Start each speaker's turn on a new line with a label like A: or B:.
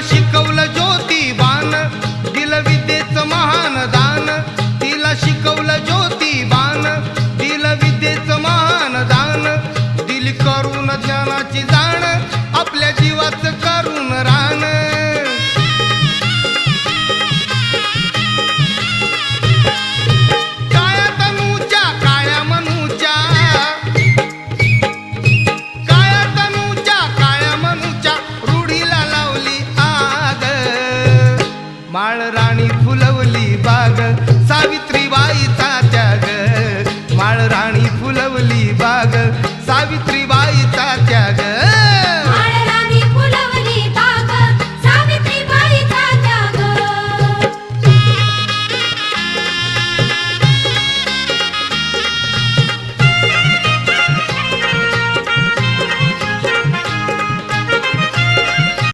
A: शिकवलं ज्योतिबान, दिलं विद्येचं महान दान. तिला शिकवलं ज्योतिबान, दिलं विद्येचं महान दान. दिली करून ज्ञानाची जाण, आपल्या जीवाचं करून रान. काळ्या तनूच्या काळ्या मनूच्या, काळ्या तनूच्या काळ्या मनूच्या रूढीला लावली आग. माळ राणी